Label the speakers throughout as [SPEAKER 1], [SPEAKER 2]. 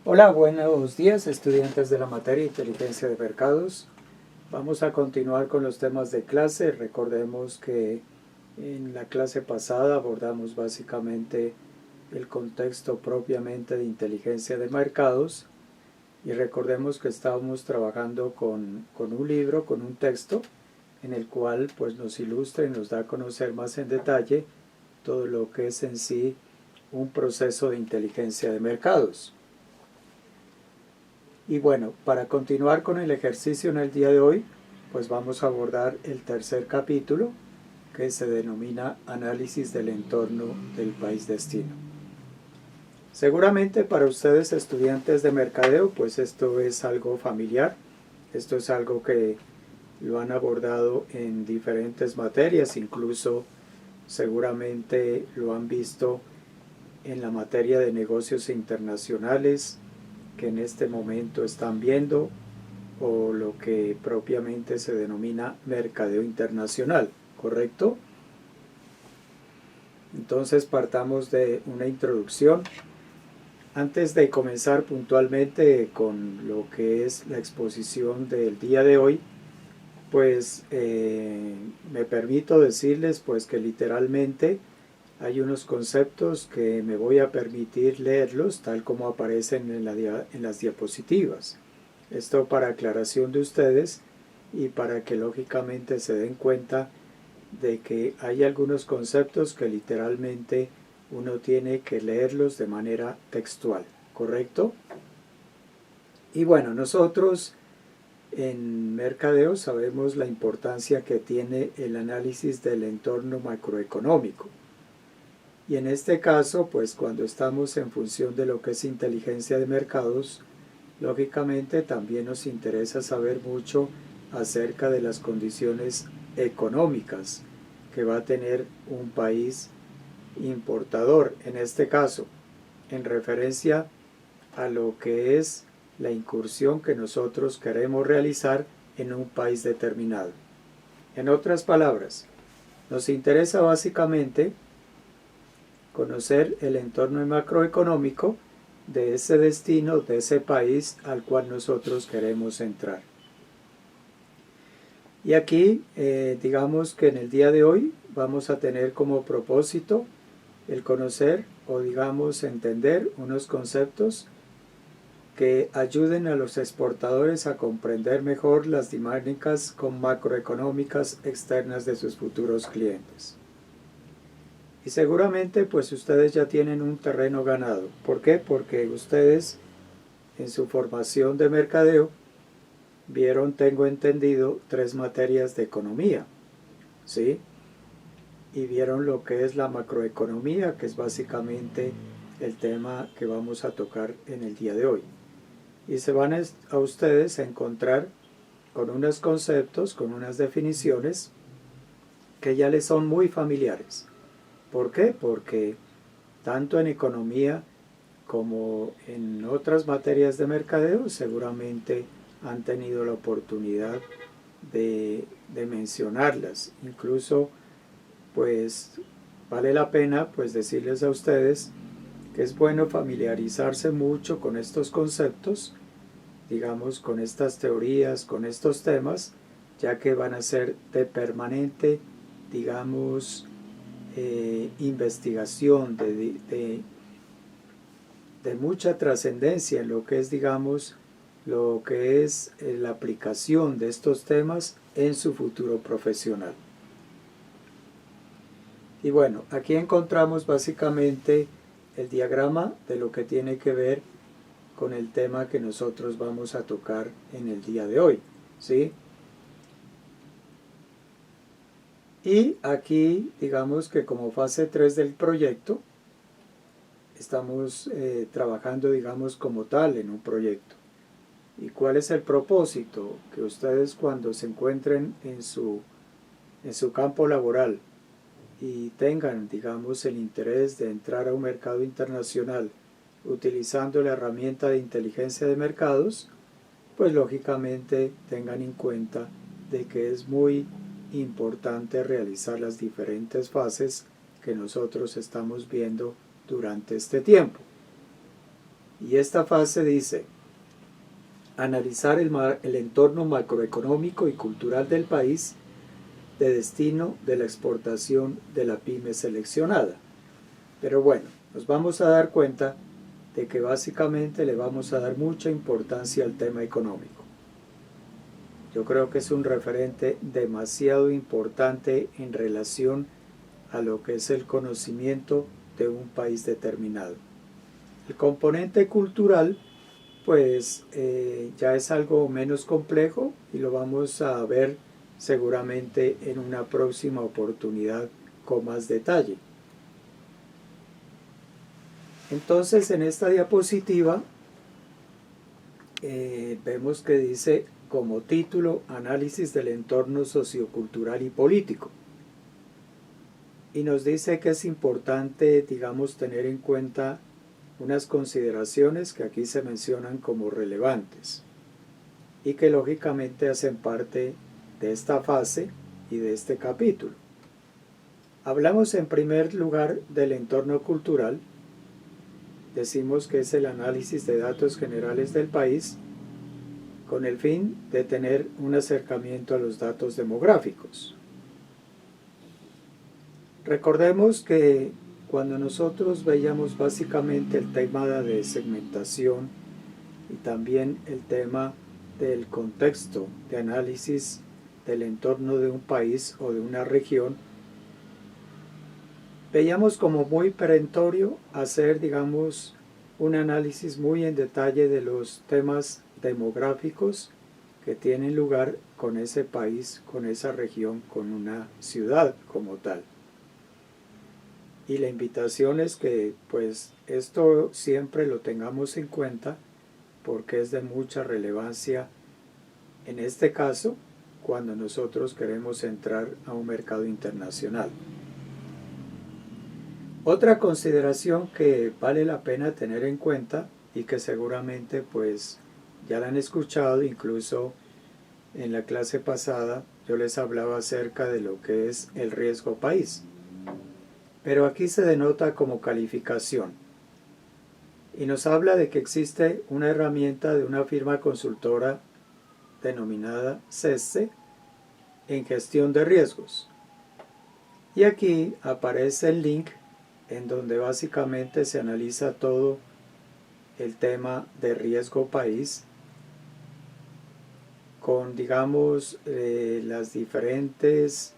[SPEAKER 1] Hola, buenos días estudiantes de la materia Inteligencia de Mercados. Vamos a continuar con los temas de clase. Recordemos que en la clase pasada abordamos básicamente el contexto propiamente de inteligencia de mercados y recordemos que estábamos trabajando con un libro, con un texto en el cual pues nos ilustra y nos da a conocer más en detalle todo lo que es en sí un proceso de inteligencia de mercados. Y bueno, para continuar con el ejercicio en el día de hoy, pues vamos a abordar el tercer capítulo que se denomina Análisis del entorno del país destino. Seguramente para ustedes estudiantes de mercadeo, pues esto es algo familiar, esto es algo que lo han abordado en diferentes materias, incluso seguramente lo han visto en la materia de negocios internacionales que en este momento están viendo o lo que propiamente se denomina mercadeo internacional, ¿correcto? Entonces partamos de una introducción. Antes de comenzar puntualmente con lo que es la exposición del día de hoy, pues me permito decirles pues que literalmente hay unos conceptos que me voy a permitir leerlos tal como aparecen en las diapositivas. Esto para aclaración de ustedes y para que lógicamente se den cuenta de que hay algunos conceptos que literalmente uno tiene que leerlos de manera textual, ¿correcto? Y bueno, nosotros en mercadeo sabemos la importancia que tiene el análisis del entorno macroeconómico. Y en este caso, pues cuando estamos en función de lo que es inteligencia de mercados, lógicamente también nos interesa saber mucho acerca de las condiciones económicas que va a tener un país importador, en este caso, en referencia a lo que es la incursión que nosotros queremos realizar en un país determinado. En otras palabras, nos interesa básicamente conocer el entorno macroeconómico de ese destino, de ese país al cual nosotros queremos entrar. Y aquí, digamos que en el día de hoy vamos a tener como propósito el conocer o digamos entender unos conceptos que ayuden a los exportadores a comprender mejor las dinámicas macroeconómicas externas de sus futuros clientes. Y seguramente pues ustedes ya tienen un terreno ganado. ¿Por qué? Porque ustedes en su formación de mercadeo vieron, tengo entendido, 3 materias de economía, ¿sí? Y vieron lo que es la macroeconomía, que es básicamente el tema que vamos a tocar en el día de hoy. Y se van a ustedes a encontrar con unos conceptos, con unas definiciones que ya les son muy familiares. ¿Por qué? Porque tanto en economía como en otras materias de mercadeo seguramente han tenido la oportunidad de mencionarlas. Incluso pues vale la pena pues decirles a ustedes que es bueno familiarizarse mucho con estos conceptos, digamos con estas teorías, con estos temas, ya que van a ser de permanente, digamos, investigación, de mucha trascendencia en lo que es, digamos, lo que es la aplicación de estos temas en su futuro profesional. Y bueno, aquí encontramos básicamente el diagrama de lo que tiene que ver con el tema que nosotros vamos a tocar en el día de hoy, ¿sí? Y aquí, digamos que como fase 3 del proyecto, estamos trabajando, digamos, como tal en un proyecto. ¿Y cuál es el propósito? Que ustedes cuando se encuentren en su campo laboral y tengan, digamos, el interés de entrar a un mercado internacional utilizando la herramienta de inteligencia de mercados, pues lógicamente tengan en cuenta de que es muy importante realizar las diferentes fases que nosotros estamos viendo durante este tiempo. Y esta fase dice: analizar el entorno macroeconómico y cultural del país de destino de la exportación de la pyme seleccionada. Pero bueno, nos vamos a dar cuenta de que básicamente le vamos a dar mucha importancia al tema económico. Yo creo que es un referente demasiado importante en relación a lo que es el conocimiento de un país determinado. El componente cultural, pues ya es algo menos complejo y lo vamos a ver seguramente en una próxima oportunidad con más detalle. Entonces, en esta diapositiva vemos que dice como título: análisis del entorno sociocultural y político. Y nos dice que es importante, digamos, tener en cuenta unas consideraciones que aquí se mencionan como relevantes y que lógicamente hacen parte de esta fase y de este capítulo. Hablamos en primer lugar del entorno cultural. Decimos que es el análisis de datos generales del país con el fin de tener un acercamiento a los datos demográficos. Recordemos que cuando nosotros veíamos básicamente el tema de segmentación y también el tema del contexto de análisis del entorno de un país o de una región, veíamos como muy perentorio hacer, digamos, un análisis muy en detalle de los temas demográficos que tienen lugar con ese país, con esa región, con una ciudad como tal. Y la invitación es que pues esto siempre lo tengamos en cuenta porque es de mucha relevancia en este caso cuando nosotros queremos entrar a un mercado internacional. Otra consideración que vale la pena tener en cuenta y que seguramente pues ya la han escuchado, incluso en la clase pasada yo les hablaba acerca de lo que es el riesgo país. Pero aquí se denota como calificación y nos habla de que existe una herramienta de una firma consultora denominada CESTE en gestión de riesgos. Y aquí aparece el link en donde básicamente se analiza todo el tema de riesgo país con, digamos, las diferentes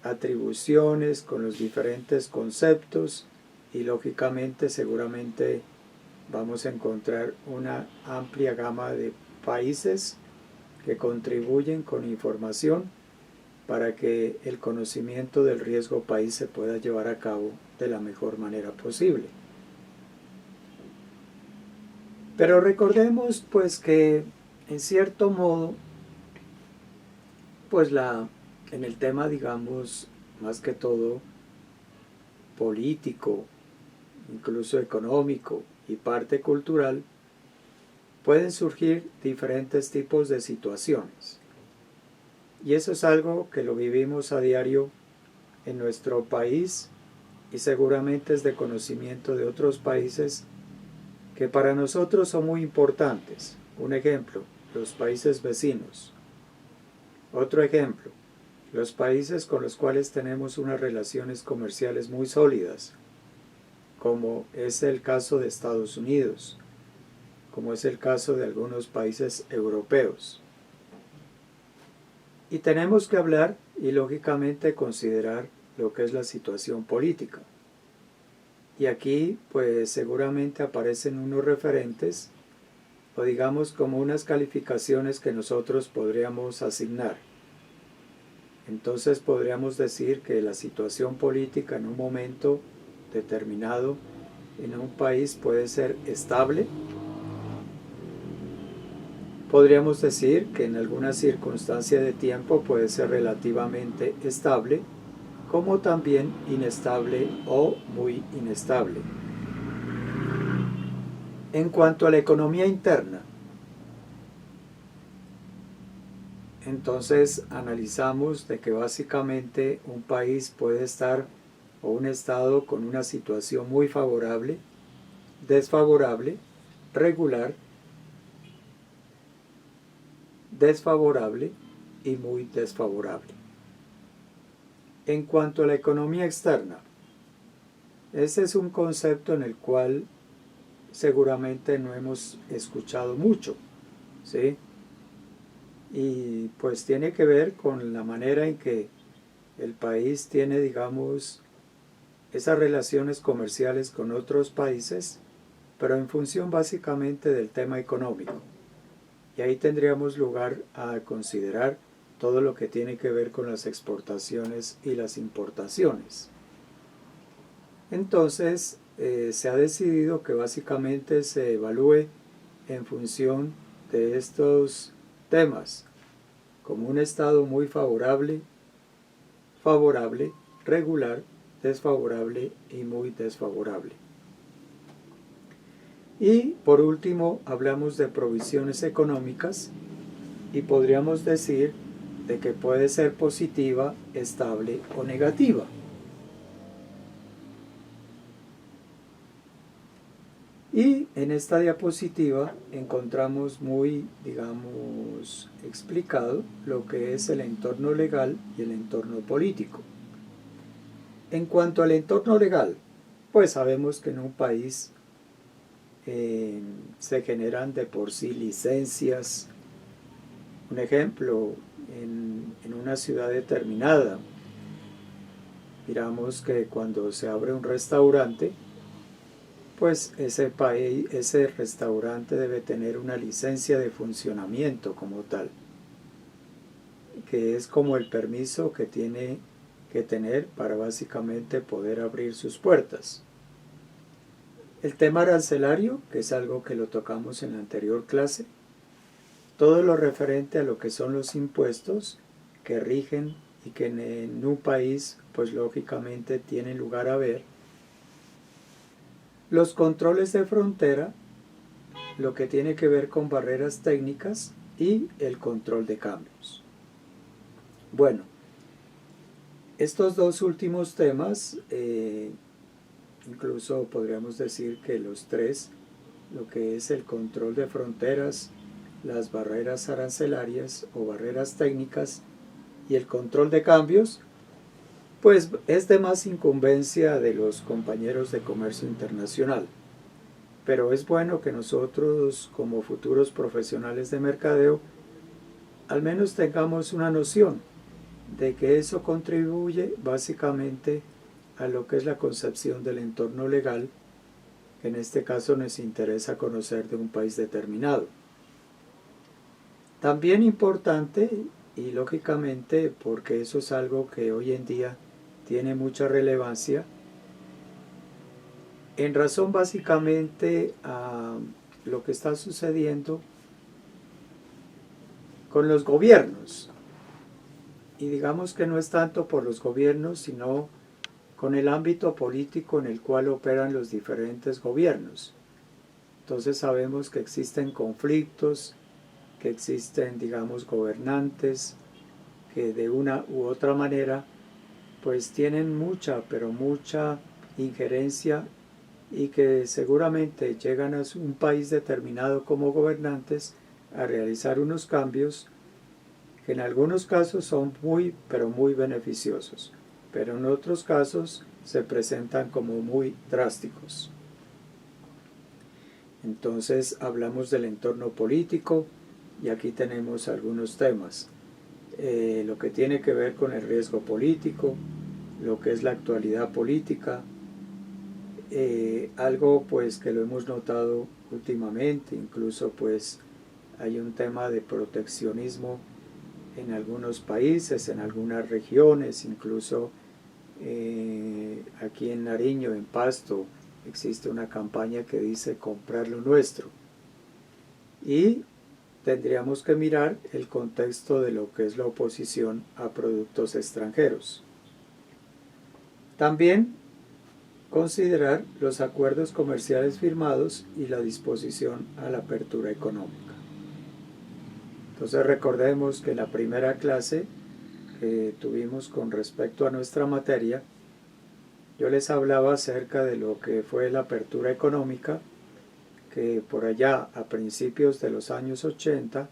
[SPEAKER 1] atribuciones, con los diferentes conceptos y lógicamente seguramente vamos a encontrar una amplia gama de países que contribuyen con información para que el conocimiento del riesgo país se pueda llevar a cabo de la mejor manera posible. Pero recordemos pues que en cierto modo pues en el tema, digamos, más que todo político, incluso económico y parte cultural, pueden surgir diferentes tipos de situaciones. Y eso es algo que lo vivimos a diario en nuestro país y seguramente es de conocimiento de otros países que para nosotros son muy importantes. Un ejemplo, los países vecinos. Otro ejemplo, los países con los cuales tenemos unas relaciones comerciales muy sólidas, como es el caso de Estados Unidos, como es el caso de algunos países europeos. Y tenemos que hablar y lógicamente considerar lo que es la situación política. Y aquí pues seguramente aparecen unos referentes o digamos como unas calificaciones que nosotros podríamos asignar. Entonces podríamos decir que la situación política en un momento determinado en un país puede ser estable. Podríamos decir que en alguna circunstancia de tiempo puede ser relativamente estable, como también inestable o muy inestable. En cuanto a la economía interna, entonces analizamos de que básicamente un país puede estar o un estado con una situación muy favorable, desfavorable, regular, desfavorable y muy desfavorable. En cuanto a la economía externa, ese es un concepto en el cual seguramente no hemos escuchado mucho, ¿sí? Y pues tiene que ver con la manera en que el país tiene, digamos, esas relaciones comerciales con otros países, pero en función básicamente del tema económico. Y ahí tendríamos lugar a considerar todo lo que tiene que ver con las exportaciones y las importaciones. Entonces, se ha decidido que básicamente se evalúe en función de estos temas, como un estado muy favorable, favorable, regular, desfavorable y muy desfavorable. Y por último hablamos de provisiones económicas y podríamos decir de que puede ser positiva, estable o negativa. Y en esta diapositiva encontramos muy, digamos, explicado lo que es el entorno legal y el entorno político. En cuanto al entorno legal, pues sabemos que en un país se generan de por sí licencias. Un ejemplo, en una ciudad determinada, miramos que cuando se abre un restaurante, pues ese restaurante debe tener una licencia de funcionamiento como tal, que es como el permiso que tiene que tener para básicamente poder abrir sus puertas. El tema arancelario, que es algo que lo tocamos en la anterior clase, todo lo referente a lo que son los impuestos que rigen y que en un país, pues lógicamente tienen lugar a ver. Los controles de frontera, lo que tiene que ver con barreras técnicas y el control de cambios. Bueno, estos dos últimos temas, incluso podríamos decir que los tres, lo que es el control de fronteras, las barreras arancelarias o barreras técnicas y el control de cambios, pues es de más incumbencia de los compañeros de comercio internacional. Pero es bueno que nosotros, como futuros profesionales de mercadeo, al menos tengamos una noción de que eso contribuye básicamente a lo que es la concepción del entorno legal, que en este caso nos interesa conocer de un país determinado. También importante, y lógicamente porque eso es algo que hoy en día tiene mucha relevancia, en razón básicamente a lo que está sucediendo con los gobiernos. Y digamos que no es tanto por los gobiernos, sino con el ámbito político en el cual operan los diferentes gobiernos. Entonces sabemos que existen conflictos, que existen, digamos, gobernantes que de una u otra manera pues tienen mucha, pero mucha injerencia y que seguramente llegan a un país determinado como gobernantes a realizar unos cambios que en algunos casos son muy, pero muy beneficiosos, pero en otros casos se presentan como muy drásticos. Entonces hablamos del entorno político y aquí tenemos algunos temas. Lo que tiene que ver con el riesgo político, lo que es la actualidad política, algo pues que lo hemos notado últimamente, incluso pues hay un tema de proteccionismo en algunos países, en algunas regiones, incluso aquí en Nariño, en Pasto, existe una campaña que dice comprar lo nuestro. Y tendríamos que mirar el contexto de lo que es la oposición a productos extranjeros. También considerar los acuerdos comerciales firmados y la disposición a la apertura económica. Entonces recordemos que en la primera clase que tuvimos con respecto a nuestra materia, yo les hablaba acerca de lo que fue la apertura económica, que por allá a principios de los años 80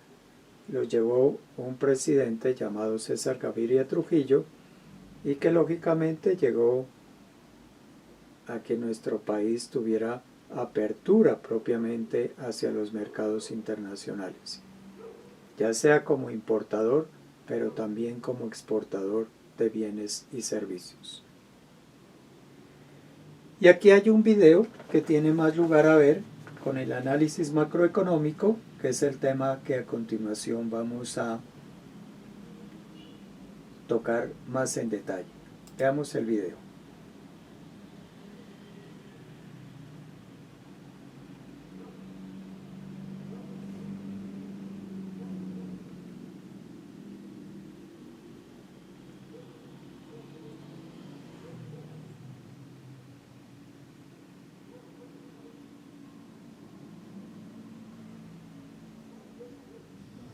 [SPEAKER 1] lo llevó un presidente llamado César Gaviria Trujillo y que lógicamente llegó a que nuestro país tuviera apertura propiamente hacia los mercados internacionales, ya sea como importador, pero también como exportador de bienes y servicios. Y aquí hay un video que tiene más lugar a ver con el análisis macroeconómico, que es el tema que a continuación vamos a tocar más en detalle. Veamos el video.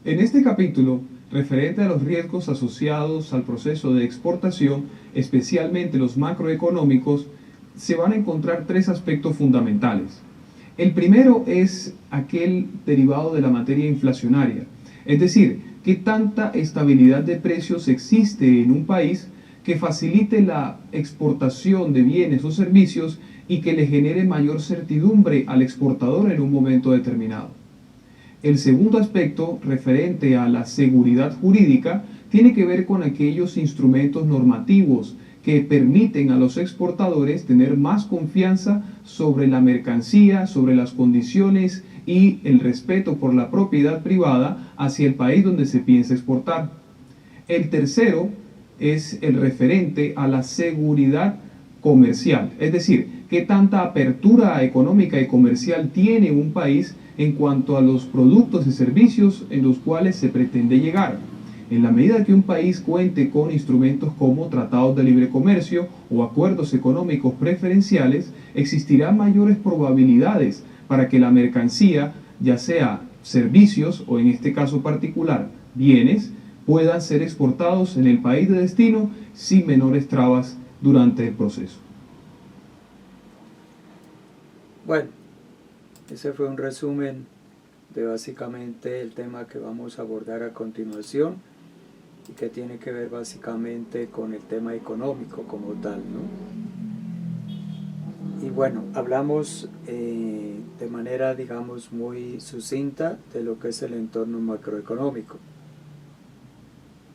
[SPEAKER 2] En este capítulo, referente a los riesgos asociados al proceso de exportación, especialmente los macroeconómicos, se van a encontrar tres aspectos fundamentales. El primero es aquel derivado de la materia inflacionaria, es decir, qué tanta estabilidad de precios existe en un país que facilite la exportación de bienes o servicios y que le genere mayor certidumbre al exportador en un momento determinado. El segundo aspecto, referente a la seguridad jurídica, tiene que ver con aquellos instrumentos normativos que permiten a los exportadores tener más confianza sobre la mercancía, sobre las condiciones y el respeto por la propiedad privada hacia el país donde se piensa exportar. El tercero es el referente a la seguridad comercial, es decir, qué tanta apertura económica y comercial tiene un país en cuanto a los productos y servicios en los cuales se pretende llegar. En la medida que un país cuente con instrumentos como tratados de libre comercio o acuerdos económicos preferenciales, existirán mayores probabilidades para que la mercancía, ya sea servicios o en este caso particular bienes, puedan ser exportados en el país de destino sin menores trabas durante el proceso.
[SPEAKER 1] Bueno, ese fue un resumen de básicamente el tema que vamos a abordar a continuación y que tiene que ver básicamente con el tema económico como tal, ¿no? Y bueno, hablamos de manera, digamos, muy sucinta de lo que es el entorno macroeconómico.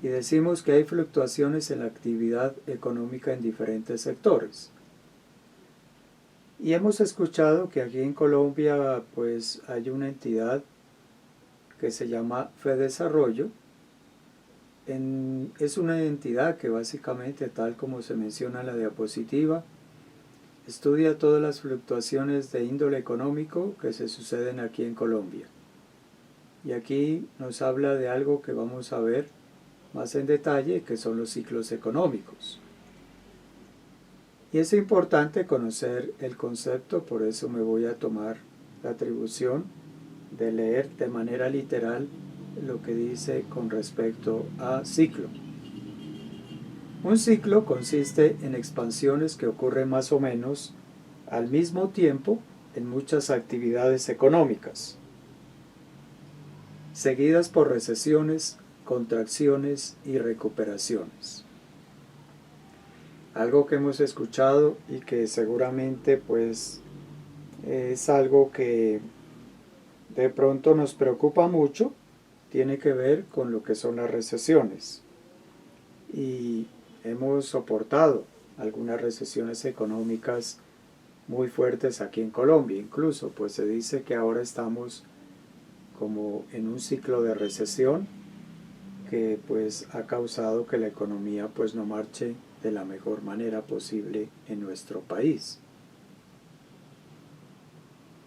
[SPEAKER 1] Y decimos que hay fluctuaciones en la actividad económica en diferentes sectores. Y hemos escuchado que aquí en Colombia pues hay una entidad que se llama FEDesarrollo. Es una entidad que básicamente, tal como se menciona en la diapositiva, estudia todas las fluctuaciones de índole económico que se suceden aquí en Colombia. Y aquí nos habla de algo que vamos a ver más en detalle, que son los ciclos económicos. Y es importante conocer el concepto, por eso me voy a tomar la atribución de leer de manera literal lo que dice con respecto a ciclo. Un ciclo consiste en expansiones que ocurren más o menos al mismo tiempo en muchas actividades económicas, seguidas por recesiones, contracciones y recuperaciones. Algo que hemos escuchado y que seguramente pues es algo que de pronto nos preocupa mucho, tiene que ver con lo que son las recesiones. Y hemos soportado algunas recesiones económicas muy fuertes aquí en Colombia. Incluso pues se dice que ahora estamos como en un ciclo de recesión que pues ha causado que la economía pues no marche de la mejor manera posible en nuestro país.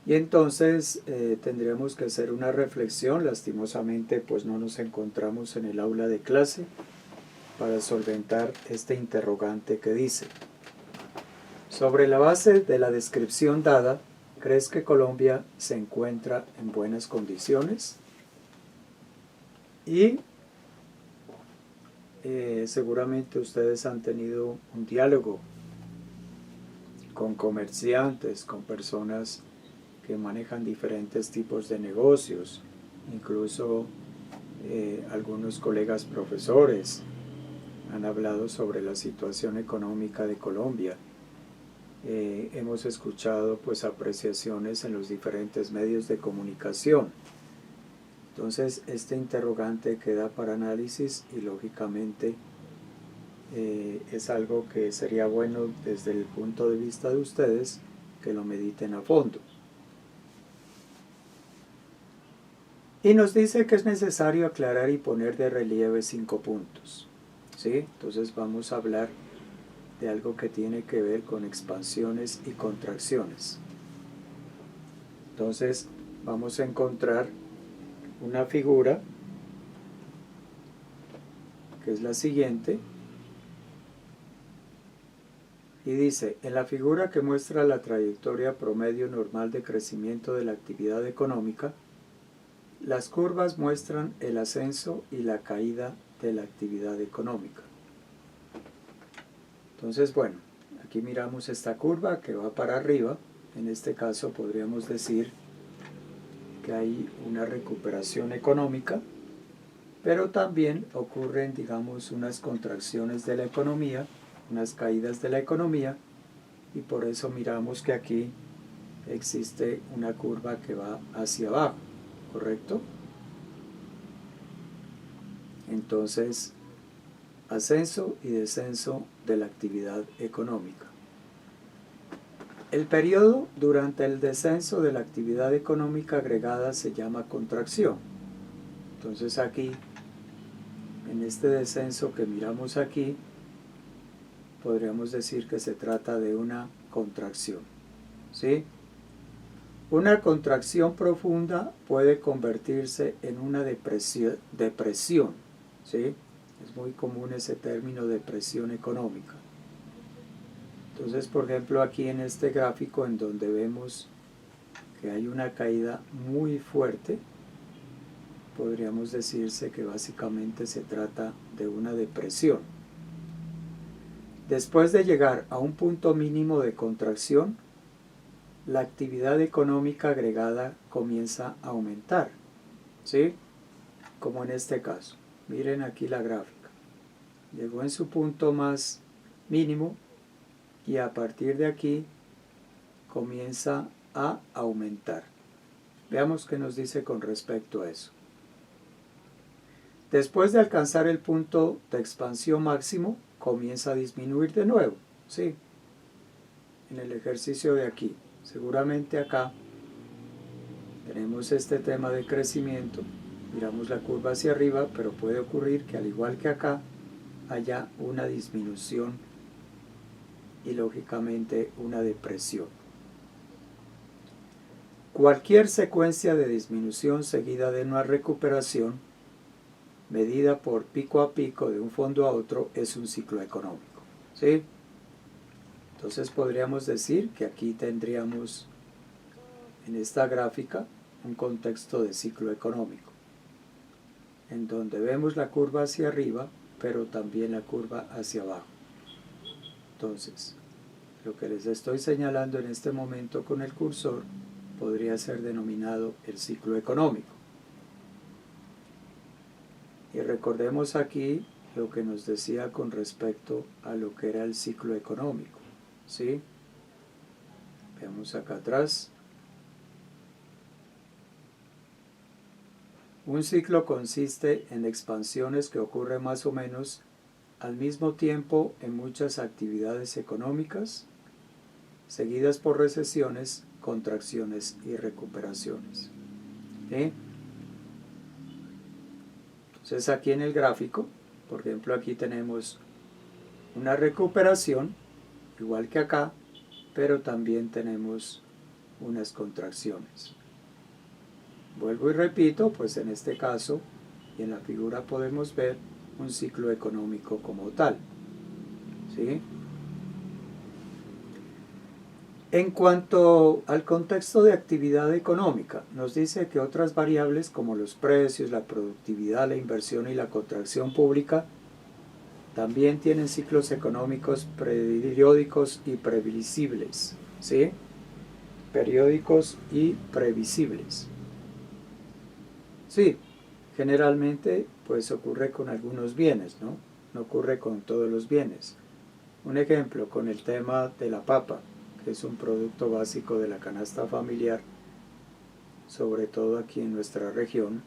[SPEAKER 1] Y entonces tendríamos que hacer una reflexión. Lastimosamente pues no nos encontramos en el aula de clase para solventar este interrogante que dice: sobre la base de la descripción dada, ¿crees que Colombia se encuentra en buenas condiciones? Y seguramente ustedes han tenido un diálogo con comerciantes, con personas que manejan diferentes tipos de negocios, incluso algunos colegas profesores han hablado sobre la situación económica de Colombia. Hemos escuchado pues apreciaciones en los diferentes medios de comunicación. Entonces este interrogante queda para análisis y lógicamente es algo que sería bueno desde el punto de vista de ustedes que lo mediten a fondo. Y nos dice que es necesario aclarar y poner de relieve 5 puntos. ¿Sí? Entonces vamos a hablar de algo que tiene que ver con expansiones y contracciones. Entonces vamos a encontrar una figura que es la siguiente y dice, en la figura que muestra la trayectoria promedio normal de crecimiento de la actividad económica, las curvas muestran el ascenso y la caída de la actividad económica. Entonces, bueno, aquí miramos esta curva que va para arriba. En este caso podríamos decir que hay una recuperación económica, pero también ocurren, digamos, unas contracciones de la economía, unas caídas de la economía, y por eso miramos que aquí existe una curva que va hacia abajo, ¿correcto? Entonces, ascenso y descenso de la actividad económica. El periodo durante el descenso de la actividad económica agregada se llama contracción. Entonces aquí, en este descenso que miramos aquí, podríamos decir que se trata de una contracción, ¿sí? Una contracción profunda puede convertirse en una depresión, ¿sí? Es muy común ese término, depresión económica. Entonces, por ejemplo, aquí en este gráfico en donde vemos que hay una caída muy fuerte, podríamos decirse que básicamente se trata de una depresión. Después de llegar a un punto mínimo de contracción, la actividad económica agregada comienza a aumentar, ¿sí? Como en este caso. Miren aquí la gráfica. Llegó en su punto más mínimo y a partir de aquí comienza a aumentar. Veamos qué nos dice con respecto a eso. Después de alcanzar el punto de expansión máximo, comienza a disminuir de nuevo, ¿sí? En el ejercicio de aquí. Seguramente acá tenemos este tema de crecimiento, miramos la curva hacia arriba, pero puede ocurrir que al igual que acá haya una disminución y lógicamente una depresión. Cualquier secuencia de disminución seguida de una recuperación medida por pico a pico de un fondo a otro es un ciclo económico, ¿sí? Entonces podríamos decir que aquí tendríamos en esta gráfica un contexto de ciclo económico, en donde vemos la curva hacia arriba, pero también la curva hacia abajo. Entonces, lo que les estoy señalando en este momento con el cursor podría ser denominado el ciclo económico. Y recordemos aquí lo que nos decía con respecto a lo que era el ciclo económico, ¿sí? Veamos acá atrás. Un ciclo consiste en expansiones que ocurren más o menos al mismo tiempo en muchas actividades económicas, seguidas por recesiones, contracciones y recuperaciones, ¿sí? Entonces aquí en el gráfico, por ejemplo, aquí tenemos una recuperación, igual que acá, pero también tenemos unas contracciones. Vuelvo y repito, pues en este caso y en la figura podemos ver un ciclo económico como tal, ¿sí? En cuanto al contexto de actividad económica, nos dice que otras variables como los precios, la productividad, la inversión y la contracción pública también tienen ciclos económicos periódicos y previsibles, ¿sí? periódicos y previsibles. Sí, generalmente pues ocurre con algunos bienes, ¿no? No ocurre con todos los bienes. Un ejemplo con el tema de la papa, que es un producto básico de la canasta familiar, sobre todo aquí en nuestra región.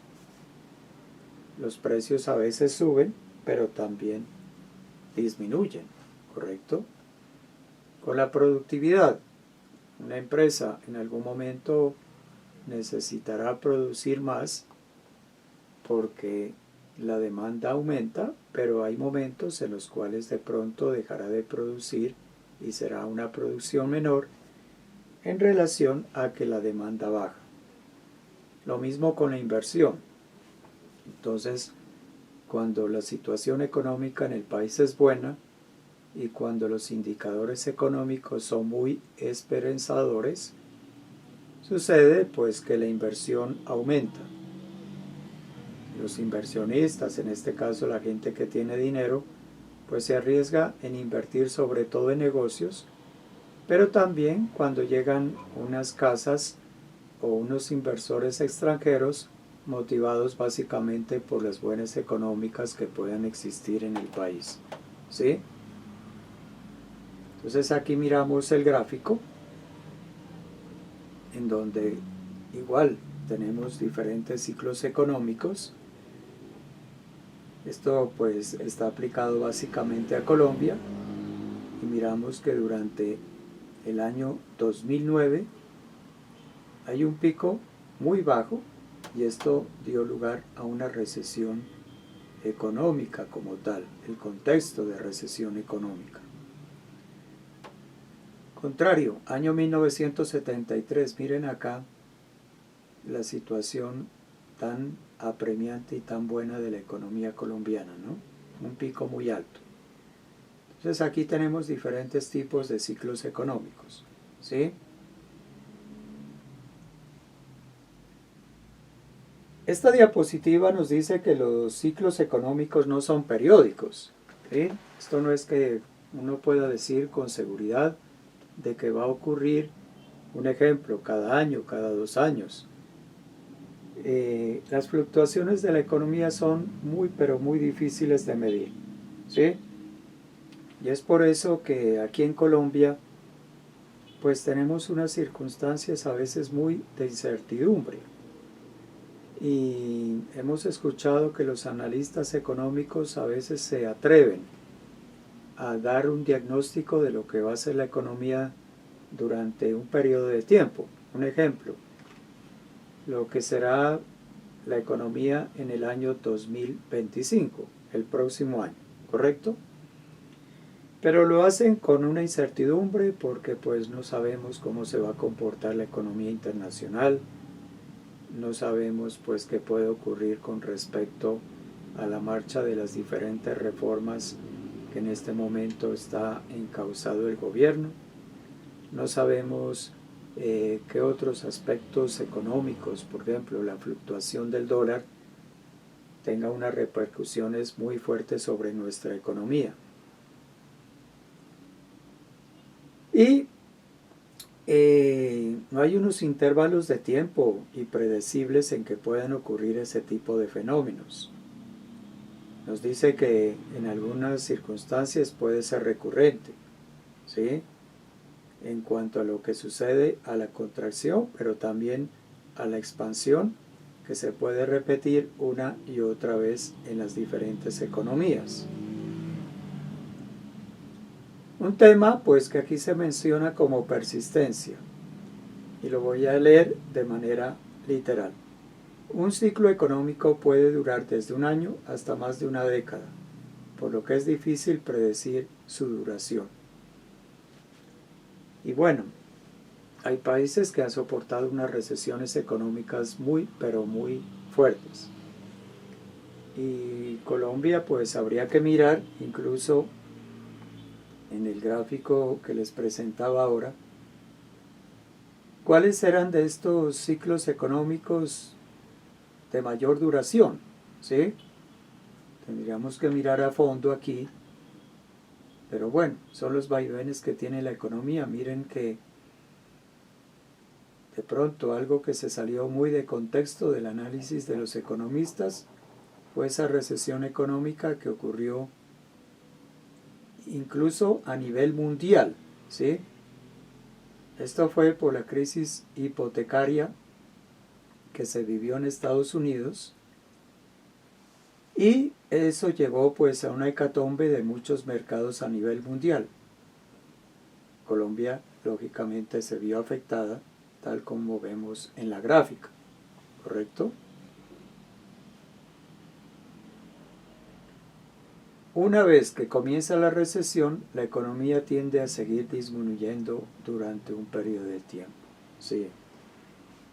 [SPEAKER 1] Los precios a veces suben, pero también disminuyen, ¿correcto? Con la productividad, una empresa en algún momento necesitará producir más porque la demanda aumenta, pero hay momentos en los cuales de pronto dejará de producir y será una producción menor en relación a que la demanda baja. Lo mismo con la inversión. Entonces, cuando la situación económica en el país es buena y cuando los indicadores económicos son muy esperanzadores, sucede pues que la inversión aumenta. Los inversionistas, en este caso la gente que tiene dinero, pues se arriesga en invertir sobre todo en negocios, pero también cuando llegan unas casas o unos inversores extranjeros motivados básicamente por las buenas económicas que puedan existir en el país. ¿Sí? Entonces aquí miramos el gráfico en donde igual tenemos diferentes ciclos económicos. Esto pues está aplicado básicamente a Colombia y miramos que durante el año 2009 hay un pico muy bajo y esto dio lugar a una recesión económica como tal, el contexto de recesión económica. Contrario, año 1973, miren acá la situación tan apremiante y tan buena de la economía colombiana, ¿no? Un pico muy alto. Entonces aquí tenemos diferentes tipos de ciclos económicos, ¿sí? Esta diapositiva nos dice que los ciclos económicos no son periódicos, ¿sí? Esto no es que uno pueda decir con seguridad de que va a ocurrir, un ejemplo, cada año, cada 2 años. Las fluctuaciones de la economía son muy, pero muy difíciles de medir, ¿sí? Y es por eso que aquí en Colombia, pues tenemos unas circunstancias a veces muy de incertidumbre. Y hemos escuchado que los analistas económicos a veces se atreven a dar un diagnóstico de lo que va a ser la economía durante un periodo de tiempo. Un ejemplo, lo que será la economía en el año 2025, el próximo año, ¿correcto? Pero lo hacen con una incertidumbre porque pues no sabemos cómo se va a comportar la economía internacional, no sabemos pues qué puede ocurrir con respecto a la marcha de las diferentes reformas que en este momento está encauzado el gobierno, no sabemos qué otros aspectos económicos, por ejemplo la fluctuación del dólar, tenga unas repercusiones muy fuertes sobre nuestra economía. Y no hay unos intervalos de tiempo y predecibles en que puedan ocurrir ese tipo de fenómenos. Nos dice que en algunas circunstancias puede ser recurrente, ¿sí? En cuanto a lo que sucede a la contracción, pero también a la expansión, que se puede repetir una y otra vez en las diferentes economías. Un tema pues que aquí se menciona como persistencia y lo voy a leer de manera literal. Un ciclo económico puede durar desde un año hasta más de una década, por lo que es difícil predecir su duración. Y bueno, hay países que han soportado unas recesiones económicas muy, pero muy fuertes. Y Colombia pues habría que mirar incluso en el gráfico que les presentaba ahora, ¿cuáles eran de estos ciclos económicos de mayor duración? ¿Sí? Tendríamos que mirar a fondo aquí, pero bueno, son los vaivenes que tiene la economía. Miren que de pronto algo que se salió muy de contexto del análisis de los economistas fue esa recesión económica que ocurrió incluso a nivel mundial, ¿sí? Esto fue por la crisis hipotecaria que se vivió en Estados Unidos, y eso llevó pues a una hecatombe de muchos mercados a nivel mundial. Colombia lógicamente se vio afectada, tal como vemos en la gráfica, ¿correcto? Una vez que comienza la recesión, la economía tiende a seguir disminuyendo durante un periodo de tiempo. Sí.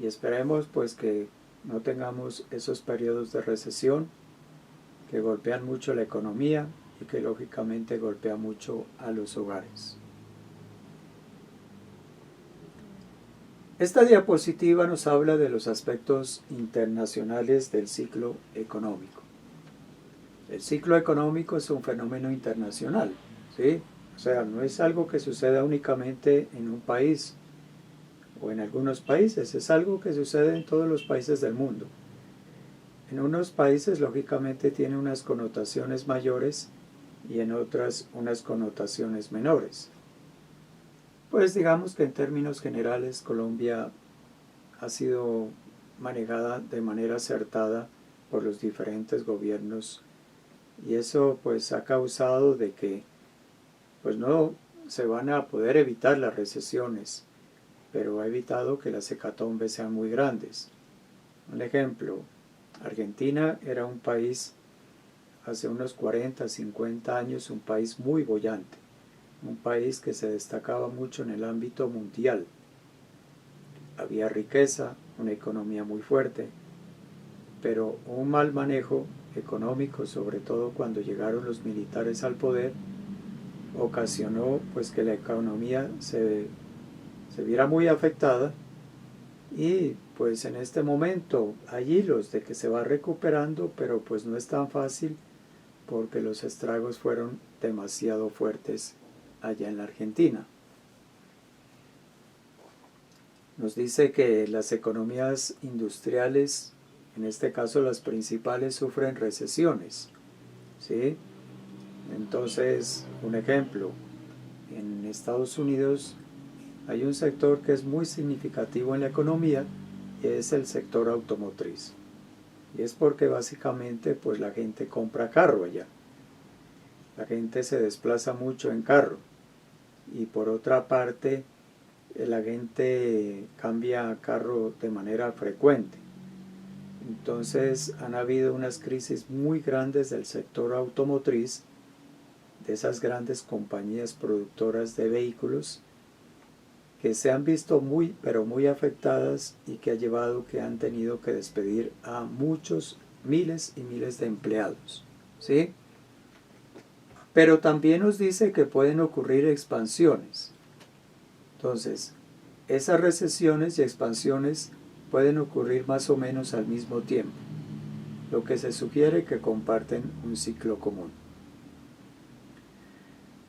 [SPEAKER 1] Y esperemos pues que no tengamos esos periodos de recesión que golpean mucho la economía y que lógicamente golpean mucho a los hogares. Esta diapositiva nos habla de los aspectos internacionales del ciclo económico. El ciclo económico es un fenómeno internacional, ¿sí? O sea, no es algo que suceda únicamente en un país o en algunos países, es algo que sucede en todos los países del mundo. En unos países, lógicamente, tiene unas connotaciones mayores y en otras unas connotaciones menores. Pues digamos que en términos generales Colombia ha sido manejada de manera acertada por los diferentes gobiernos, y eso pues ha causado de que pues no se van a poder evitar las recesiones, pero ha evitado que las hecatombes sean muy grandes. Un ejemplo, Argentina era un país hace unos 40, 50 años, un país muy boyante, un país que se destacaba mucho en el ámbito mundial. Había riqueza, una economía muy fuerte, pero un mal manejo económico, sobre todo cuando llegaron los militares al poder, ocasionó pues que la economía se viera muy afectada, y pues en este momento hay hilos de que se va recuperando, pero pues no es tan fácil porque los estragos fueron demasiado fuertes allá en la Argentina. Nos dice que las economías industriales, en este caso las principales, sufren recesiones, ¿sí? Entonces, un ejemplo, en Estados Unidos hay un sector que es muy significativo en la economía, y es el sector automotriz. Y es porque básicamente pues la gente compra carro allá. La gente se desplaza mucho en carro. Y por otra parte, la gente cambia carro de manera frecuente. Entonces han habido unas crisis muy grandes del sector automotriz, de esas grandes compañías productoras de vehículos, que se han visto muy, pero muy afectadas, y que ha llevado que han tenido que despedir a muchos, miles y miles de empleados, ¿sí? Pero también nos dice que pueden ocurrir expansiones. Entonces, esas recesiones y expansiones pueden ocurrir más o menos al mismo tiempo, lo que se sugiere que comparten un ciclo común.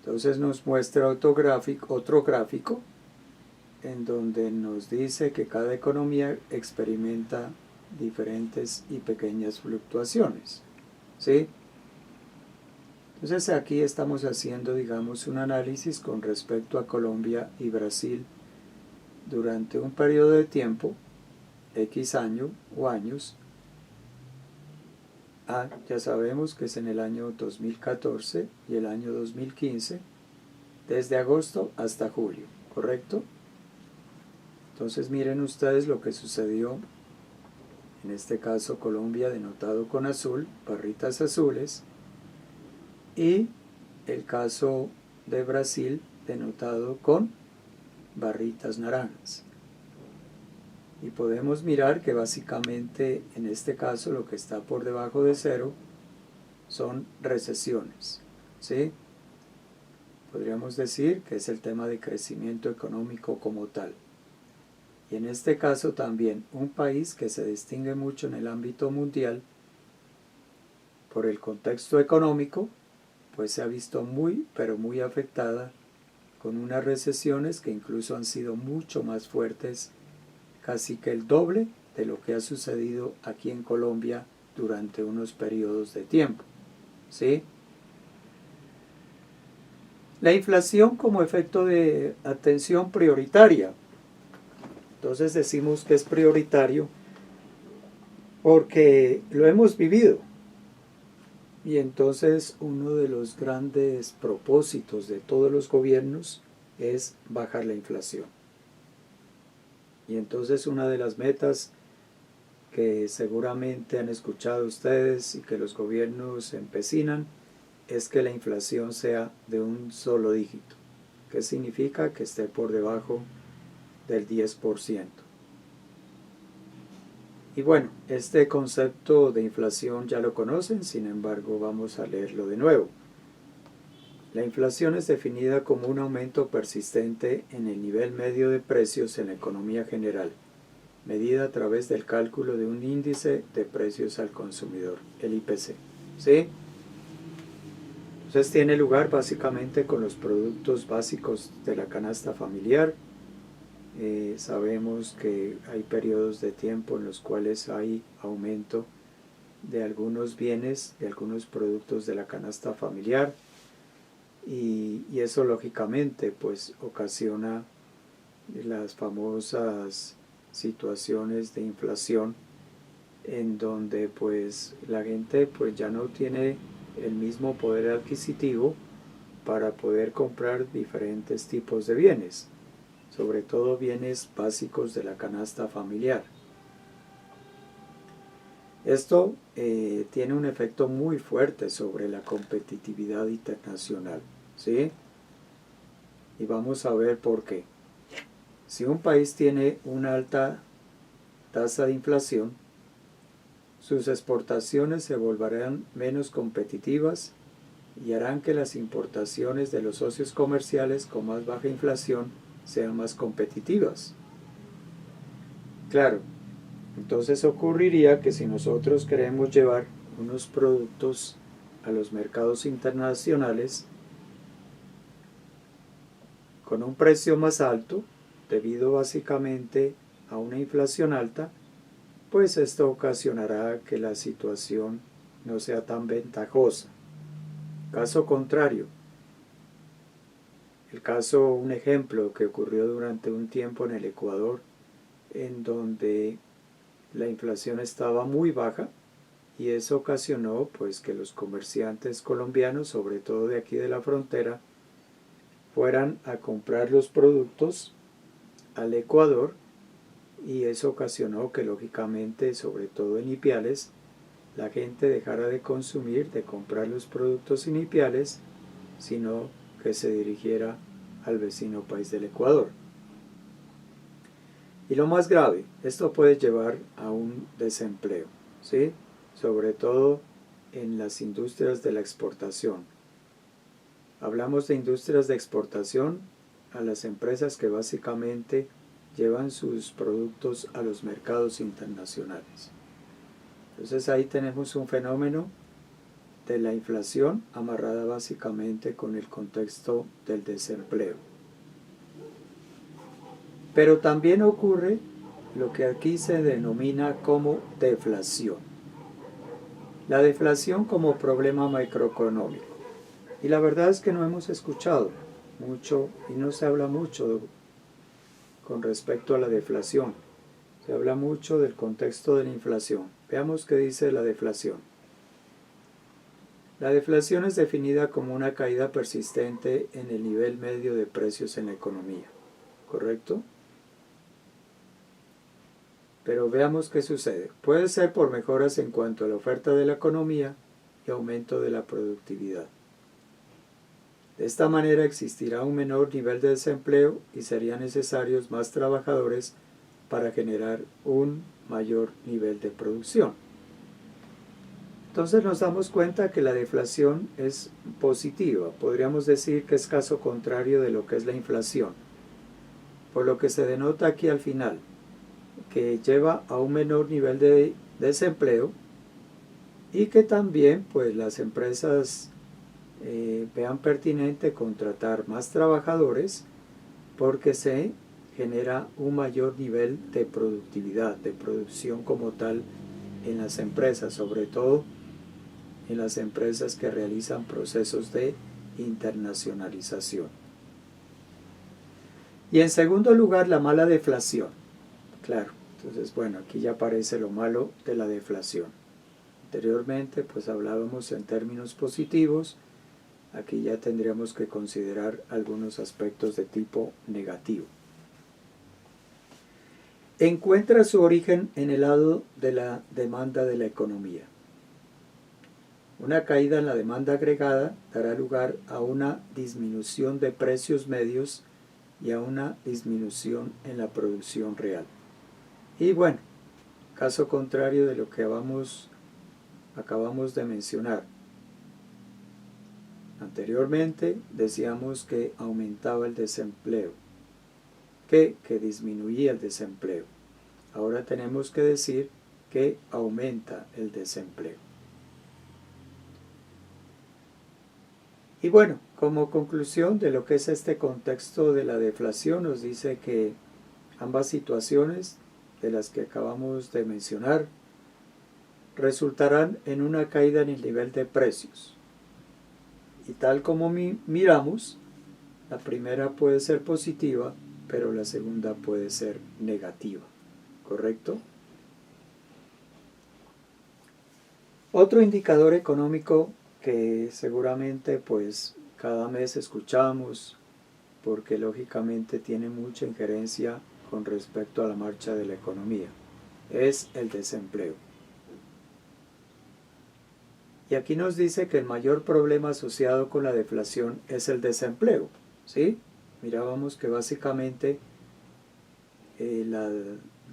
[SPEAKER 1] Entonces nos muestra otro gráfico en donde nos dice que cada economía experimenta diferentes y pequeñas fluctuaciones, ¿sí? Entonces aquí estamos haciendo, digamos, un análisis con respecto a Colombia y Brasil durante un periodo de tiempo, X año o años. Ya sabemos que es en el año 2014 y el año 2015, desde agosto hasta julio, ¿correcto? Entonces miren ustedes lo que sucedió, en este caso Colombia denotado con azul, barritas azules, y el caso de Brasil denotado con barritas naranjas. Y podemos mirar que básicamente en este caso lo que está por debajo de cero son recesiones, ¿sí? Podríamos decir que es el tema de crecimiento económico como tal. Y en este caso también un país que se distingue mucho en el ámbito mundial por el contexto económico, pues se ha visto muy, pero muy afectada, con unas recesiones que incluso han sido mucho más fuertes casi que el doble de lo que ha sucedido aquí en Colombia durante unos periodos de tiempo, ¿sí? La inflación como efecto de atención prioritaria. Entonces decimos que es prioritario porque lo hemos vivido. Y entonces uno de los grandes propósitos de todos los gobiernos es bajar la inflación. Y entonces una de las metas que seguramente han escuchado ustedes y que los gobiernos se empecinan es que la inflación sea de un solo dígito. ¿Qué significa? Que esté por debajo del 10%. Y bueno, este concepto de inflación ya lo conocen, sin embargo vamos a leerlo de nuevo. La inflación es definida como un aumento persistente en el nivel medio de precios en la economía general, medida a través del cálculo de un índice de precios al consumidor, el IPC. ¿Sí? Entonces tiene lugar básicamente con los productos básicos de la canasta familiar. Sabemos que hay periodos de tiempo en los cuales hay aumento de algunos bienes, de algunos productos de la canasta familiar, y eso lógicamente pues ocasiona las famosas situaciones de inflación en donde pues la gente pues ya no tiene el mismo poder adquisitivo para poder comprar diferentes tipos de bienes, sobre todo bienes básicos de la canasta familiar. Esto tiene un efecto muy fuerte sobre la competitividad internacional, ¿sí? Y vamos a ver por qué. Si un país tiene una alta tasa de inflación, sus exportaciones se volverán menos competitivas y harán que las importaciones de los socios comerciales con más baja inflación sean más competitivas. Claro, entonces ocurriría que si nosotros queremos llevar unos productos a los mercados internacionales con un precio más alto, debido básicamente a una inflación alta, pues esto ocasionará que la situación no sea tan ventajosa. Caso contrario, un ejemplo que ocurrió durante un tiempo en el Ecuador, en donde la inflación estaba muy baja, y eso ocasionó pues que los comerciantes colombianos, sobre todo de aquí de la frontera, fueran a comprar los productos al Ecuador, y eso ocasionó que lógicamente, sobre todo en Ipiales, la gente dejara de consumir, de comprar los productos en Ipiales, sino que se dirigiera al vecino país del Ecuador. Y lo más grave, esto puede llevar a un desempleo, ¿sí? Sobre todo en las industrias de la exportación. Hablamos de industrias de exportación a las empresas que básicamente llevan sus productos a los mercados internacionales. Entonces ahí tenemos un fenómeno de la inflación amarrada básicamente con el contexto del desempleo. Pero también ocurre lo que aquí se denomina como deflación. La deflación como problema macroeconómico. Y la verdad es que no hemos escuchado mucho y no se habla mucho con respecto a la deflación. Se habla mucho del contexto de la inflación. Veamos qué dice la deflación. La deflación es definida como una caída persistente en el nivel medio de precios en la economía. ¿Correcto? Pero veamos qué sucede. Puede ser por mejoras en cuanto a la oferta de la economía y aumento de la productividad. De esta manera existirá un menor nivel de desempleo y serían necesarios más trabajadores para generar un mayor nivel de producción. Entonces nos damos cuenta que la deflación es positiva. Podríamos decir que es caso contrario de lo que es la inflación. Por lo que se denota aquí al final, que lleva a un menor nivel de desempleo y que también pues las empresas vean pertinente contratar más trabajadores porque se genera un mayor nivel de productividad, de producción como tal en las empresas, sobre todo en las empresas que realizan procesos de internacionalización. Y en segundo lugar, la mala deflación. Claro, entonces bueno, aquí ya aparece lo malo de la deflación. Anteriormente pues hablábamos en términos positivos, aquí ya tendríamos que considerar algunos aspectos de tipo negativo. Encuentra su origen en el lado de la demanda de la economía. Una caída en la demanda agregada dará lugar a una disminución de precios medios y a una disminución en la producción real. Y bueno, caso contrario de lo que acabamos de mencionar. Anteriormente decíamos que aumentaba el desempleo, que disminuía el desempleo. Ahora tenemos que decir que aumenta el desempleo. Y bueno, como conclusión de lo que es este contexto de la deflación, nos dice que ambas situaciones de las que acabamos de mencionar resultarán en una caída en el nivel de precios. Y tal como miramos, la primera puede ser positiva, pero la segunda puede ser negativa. ¿Correcto? Otro indicador económico que seguramente pues cada mes escuchamos, porque lógicamente tiene mucha injerencia con respecto a la marcha de la economía, es el desempleo. Y aquí nos dice que el mayor problema asociado con la deflación es el desempleo, ¿sí? Mirábamos que básicamente la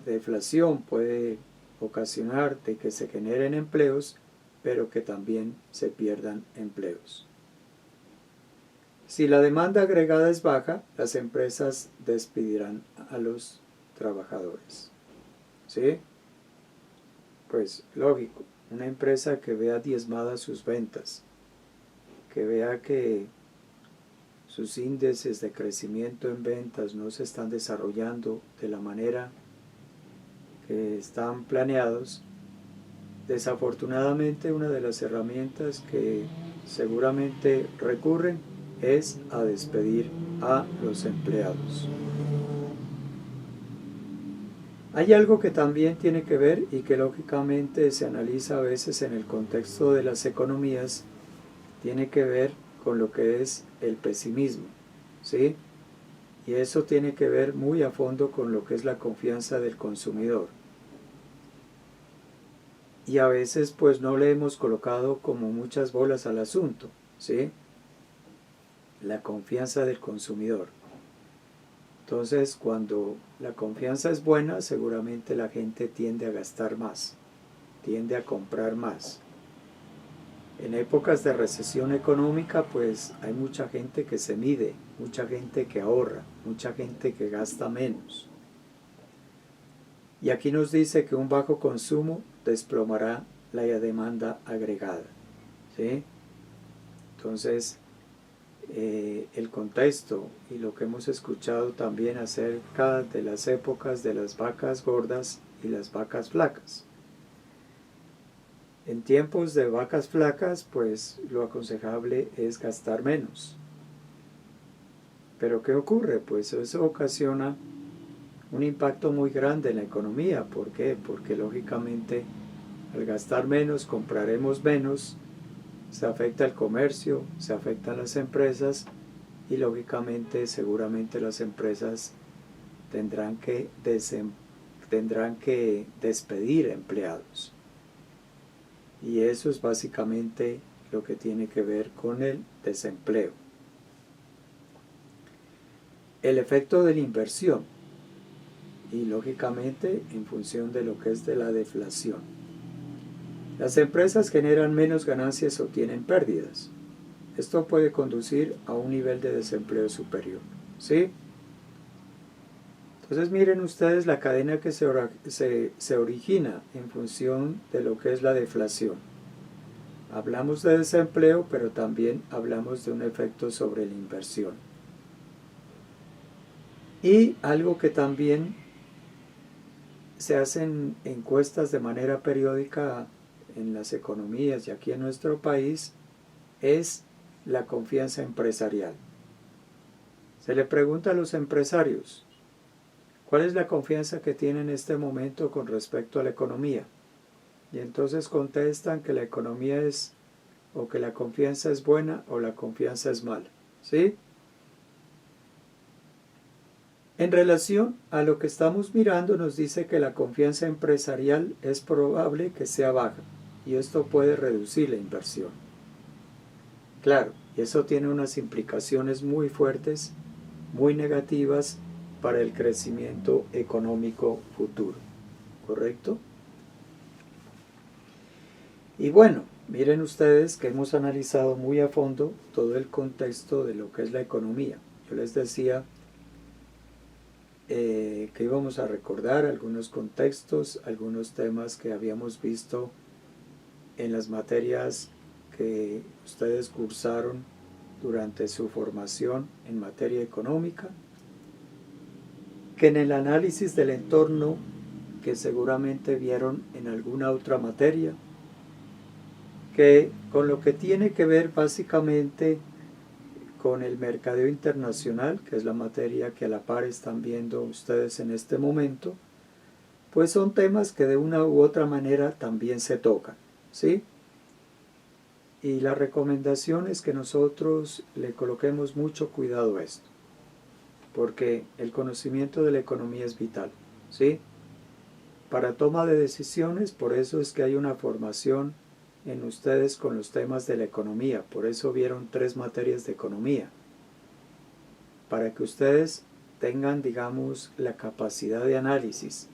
[SPEAKER 1] deflación puede ocasionar de que se generen empleos, pero que también se pierdan empleos. Si la demanda agregada es baja, las empresas despedirán a los trabajadores, ¿sí? Pues lógico, una empresa que vea diezmadas sus ventas, que vea que sus índices de crecimiento en ventas no se están desarrollando de la manera que están planeados, desafortunadamente una de las herramientas que seguramente recurren es a despedir a los empleados. Hay algo que también tiene que ver y que lógicamente se analiza a veces en el contexto de las economías, tiene que ver con lo que es el pesimismo, ¿sí? Y eso tiene que ver muy a fondo con lo que es la confianza del consumidor. Y a veces pues no le hemos colocado como muchas bolas al asunto, ¿sí? La confianza del consumidor. Entonces, cuando la confianza es buena, seguramente la gente tiende a gastar más, tiende a comprar más. En épocas de recesión económica, pues hay mucha gente que se mide, mucha gente que ahorra, mucha gente que gasta menos. Y aquí nos dice que un bajo consumo desplomará la demanda agregada, ¿sí? Entonces, el contexto y lo que hemos escuchado también acerca de las épocas de las vacas gordas y las vacas flacas. En tiempos de vacas flacas, pues lo aconsejable es gastar menos. Pero ¿qué ocurre? Pues eso ocasiona un impacto muy grande en la economía. ¿Por qué? Porque lógicamente al gastar menos compraremos menos, se afecta el comercio, se afectan las empresas y lógicamente seguramente las empresas tendrán que despedir empleados. Y eso es básicamente lo que tiene que ver con el desempleo. El efecto de la inversión y lógicamente en función de lo que es de la deflación. Las empresas generan menos ganancias o tienen pérdidas. Esto puede conducir a un nivel de desempleo superior, ¿sí? Entonces miren ustedes la cadena que se origina en función de lo que es la deflación. Hablamos de desempleo, pero también hablamos de un efecto sobre la inversión. Y algo que también se hacen encuestas de manera periódica en las economías y aquí en nuestro país es la confianza empresarial. Se le pregunta a los empresarios, ¿cuál es la confianza que tienen en este momento con respecto a la economía? Y entonces contestan que la economía es, o que la confianza es buena o la confianza es mala. ¿Sí? En relación a lo que estamos mirando, nos dice que la confianza empresarial es probable que sea baja y esto puede reducir la inversión. Claro, y eso tiene unas implicaciones muy fuertes, muy negativas para el crecimiento económico futuro. ¿Correcto? Y bueno, miren ustedes que hemos analizado muy a fondo todo el contexto de lo que es la economía. Yo les decía que íbamos a recordar algunos contextos, algunos temas que habíamos visto en las materias que ustedes cursaron durante su formación en materia económica, que en el análisis del entorno que seguramente vieron en alguna otra materia, que con lo que tiene que ver básicamente con el mercadeo internacional, que es la materia que a la par están viendo ustedes en este momento, pues son temas que de una u otra manera también se tocan, ¿sí? Y la recomendación es que nosotros le coloquemos mucho cuidado a esto, porque el conocimiento de la economía es vital, ¿sí? Para toma de decisiones, por eso es que hay una formación en ustedes con los temas de la economía, por eso vieron 3 materias de economía, para que ustedes tengan, digamos, la capacidad de análisis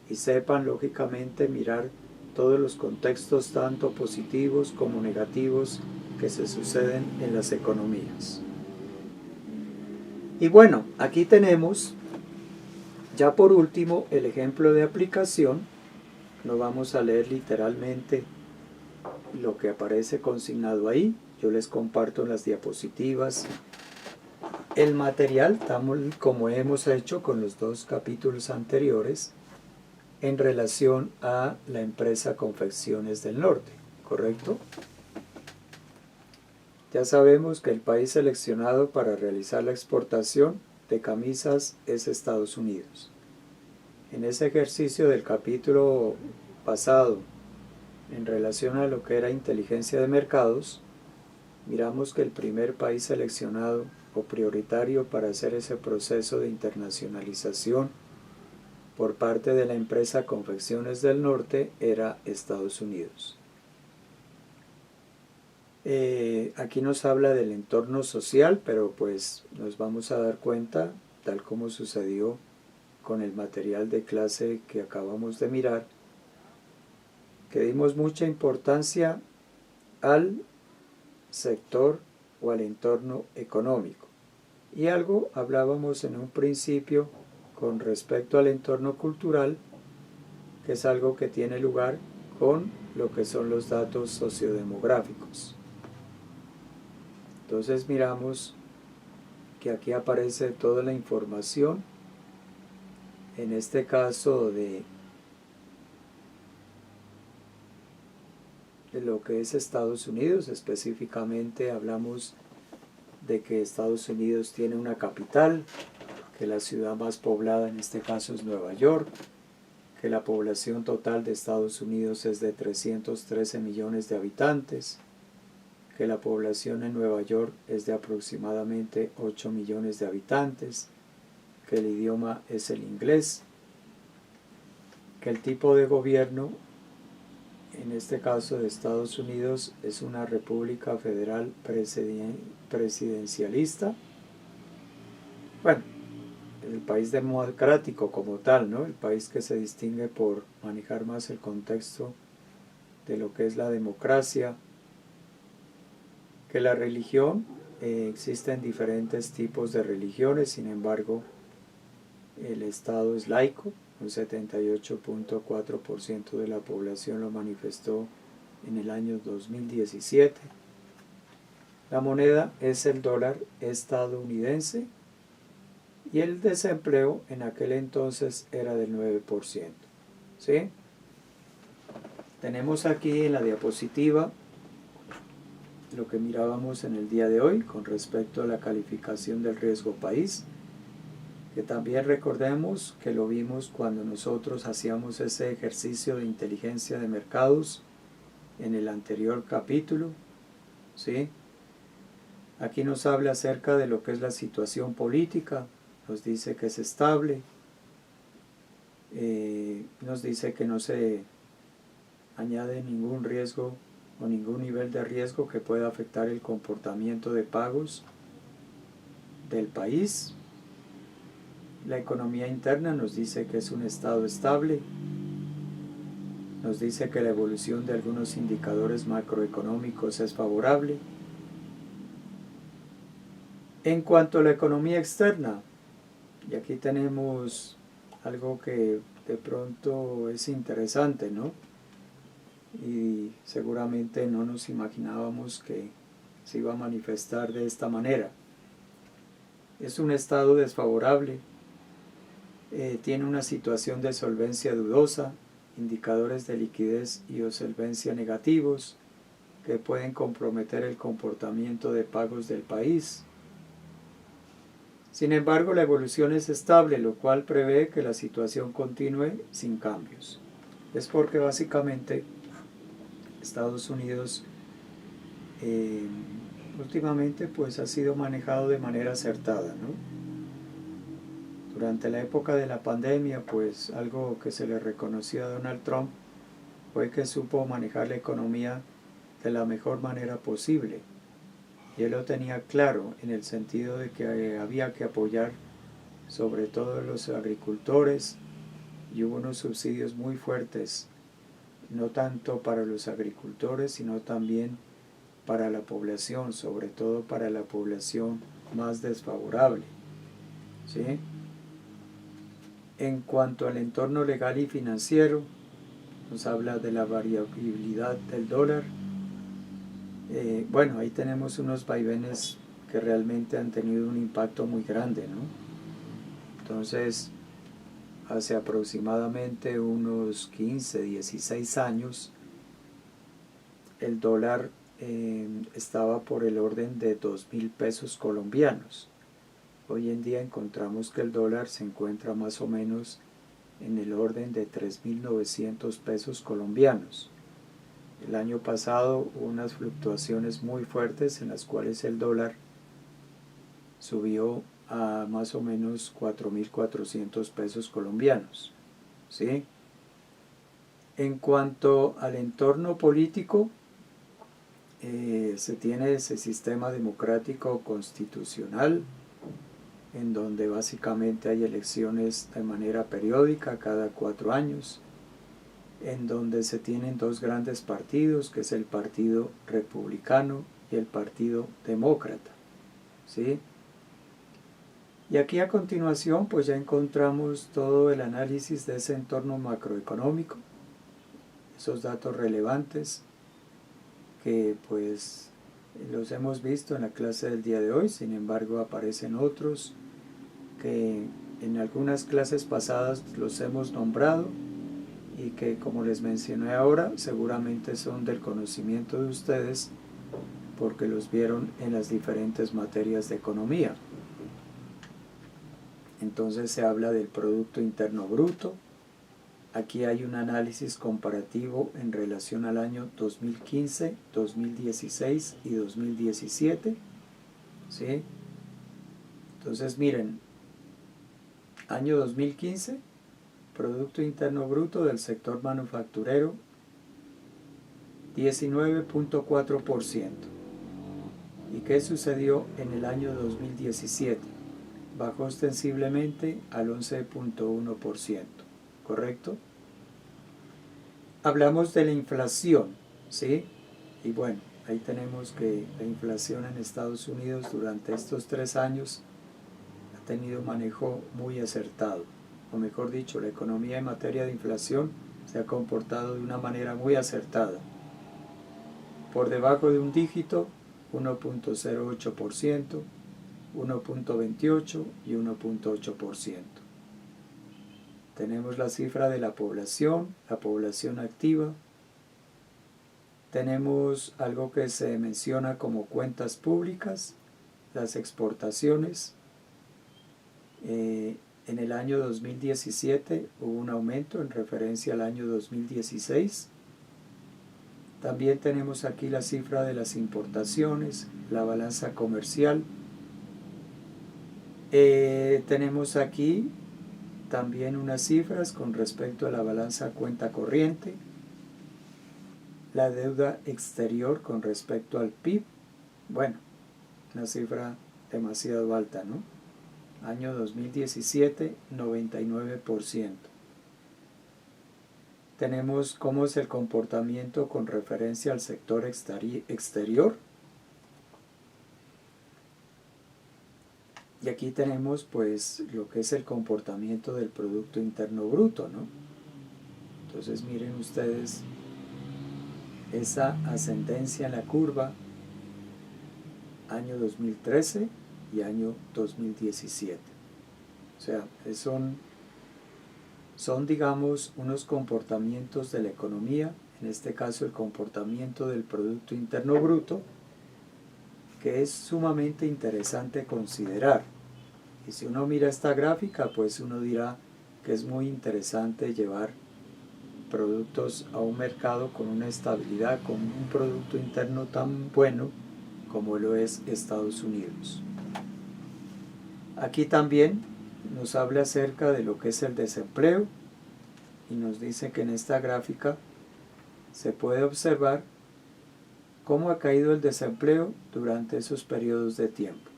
[SPEAKER 1] y sepan lógicamente mirar todos los contextos tanto positivos como negativos que se suceden en las economías. Y bueno, aquí tenemos ya por último el ejemplo de aplicación. No vamos a leer literalmente lo que aparece consignado ahí. Yo les comparto en las diapositivas el material, tal como hemos hecho con los 2 capítulos anteriores, en relación a la empresa Confecciones del Norte, ¿correcto? Ya sabemos que el país seleccionado para realizar la exportación de camisas es Estados Unidos. En ese ejercicio del capítulo pasado, en relación a lo que era inteligencia de mercados, miramos que el primer país seleccionado o prioritario para hacer ese proceso de internacionalización por parte de la empresa Confecciones del Norte era Estados Unidos. Aquí nos habla del entorno social, pero pues nos vamos a dar cuenta, tal como sucedió con el material de clase que acabamos de mirar, que dimos mucha importancia al sector o al entorno económico. Y algo hablábamos en un principio con respecto al entorno cultural, que es algo que tiene lugar con lo que son los datos sociodemográficos. Entonces miramos que aquí aparece toda la información, en este caso de lo que es Estados Unidos. Específicamente hablamos de que Estados Unidos tiene una capital, que la ciudad más poblada en este caso es Nueva York, que la población total de Estados Unidos es de 313 millones de habitantes, que la población en Nueva York es de aproximadamente 8 millones de habitantes, que el idioma es el inglés, que el tipo de gobierno, en este caso de Estados Unidos, es una república federal presidencialista. Bueno, el país democrático como tal, ¿no? El país que se distingue por manejar más el contexto de lo que es la democracia, que la religión, existen diferentes tipos de religiones, sin embargo, el Estado es laico, un 78.4% de la población lo manifestó en el año 2017. La moneda es el dólar estadounidense y el desempleo en aquel entonces era del 9%. ¿Sí? Tenemos aquí en la diapositiva lo que mirábamos en el día de hoy con respecto a la calificación del riesgo país, que también recordemos que lo vimos cuando nosotros hacíamos ese ejercicio de inteligencia de mercados en el anterior capítulo. ¿Sí? Aquí nos habla acerca de lo que es la situación política, nos dice que es estable, nos dice que no se añade ningún riesgo o ningún nivel de riesgo que pueda afectar el comportamiento de pagos del país. La economía interna nos dice que es un estado estable, nos dice que la evolución de algunos indicadores macroeconómicos es favorable. En cuanto a la economía externa, y aquí tenemos algo que de pronto es interesante, ¿no? Y seguramente no nos imaginábamos que se iba a manifestar de esta manera. Es un estado desfavorable, tiene una situación de solvencia dudosa, indicadores de liquidez y o solvencia negativos que pueden comprometer el comportamiento de pagos del país. Sin embargo, la evolución es estable, lo cual prevé que la situación continúe sin cambios. Es porque básicamente Estados Unidos últimamente pues ha sido manejado de manera acertada, ¿no? Durante la época de la pandemia, pues algo que se le reconoció a Donald Trump fue que supo manejar la economía de la mejor manera posible. Y él lo tenía claro en el sentido de que había que apoyar sobre todo a los agricultores, y hubo unos subsidios muy fuertes, no tanto para los agricultores, sino también para la población, sobre todo para la población más desfavorable. ¿Sí? En cuanto al entorno legal y financiero, nos habla de la variabilidad del dólar. Bueno, ahí tenemos unos vaivenes que realmente han tenido un impacto muy grande, ¿no? Entonces, hace aproximadamente unos 15, 16 años, el dólar estaba por el orden de 2.000 pesos colombianos. Hoy en día encontramos que el dólar se encuentra más o menos en el orden de 3.900 pesos colombianos. El año pasado hubo unas fluctuaciones muy fuertes en las cuales el dólar subió a más o menos 4.400 pesos colombianos. ¿Sí? En cuanto al entorno político, se tiene ese sistema democrático constitucional en donde básicamente hay elecciones de manera periódica cada 4 años, en donde se tienen dos grandes partidos, que es el Partido Republicano y el Partido Demócrata. ¿Sí? Y aquí a continuación pues ya encontramos todo el análisis de ese entorno macroeconómico, esos datos relevantes que pues los hemos visto en la clase del día de hoy. Sin embargo aparecen otros que en algunas clases pasadas los hemos nombrado y que, como les mencioné ahora, seguramente son del conocimiento de ustedes porque los vieron en las diferentes materias de economía. Entonces se habla del Producto Interno Bruto. Aquí hay un análisis comparativo en relación al año 2015, 2016 y 2017. ¿Sí? Entonces miren, año 2015, Producto Interno Bruto del sector manufacturero, 19.4%. ¿Y qué sucedió en el año 2017? Bajó ostensiblemente al 11.1%. ¿Correcto? Hablamos de la inflación, ¿sí? Y bueno, ahí tenemos que la inflación en Estados Unidos durante estos 3 años ha tenido un manejo muy acertado. O mejor dicho, la economía en materia de inflación se ha comportado de una manera muy acertada. Por debajo de un dígito, 1.08%, 1.28 y 1.8%. Tenemos la cifra de la población activa. Tenemos algo que se menciona como cuentas públicas, las exportaciones. En el año 2017 hubo un aumento en referencia al año 2016. También tenemos aquí la cifra de las importaciones, la balanza comercial. Tenemos aquí también unas cifras con respecto a la balanza cuenta corriente, la deuda exterior con respecto al PIB. Bueno, una cifra demasiado alta, ¿no? Año 2017, 99%. Tenemos cómo es el comportamiento con referencia al sector exterior. Y aquí tenemos pues lo que es el comportamiento del Producto Interno Bruto, ¿no? Entonces miren ustedes esa ascendencia en la curva, año 2013 y año 2017. O sea, son digamos unos comportamientos de la economía, en este caso el comportamiento del Producto Interno Bruto, que es sumamente interesante considerar. Y si uno mira esta gráfica, pues uno dirá que es muy interesante llevar productos a un mercado con una estabilidad, con un Producto Interno tan bueno como lo es Estados Unidos. Aquí también nos habla acerca de lo que es el desempleo y nos dice que en esta gráfica se puede observar cómo ha caído el desempleo durante esos periodos de tiempo,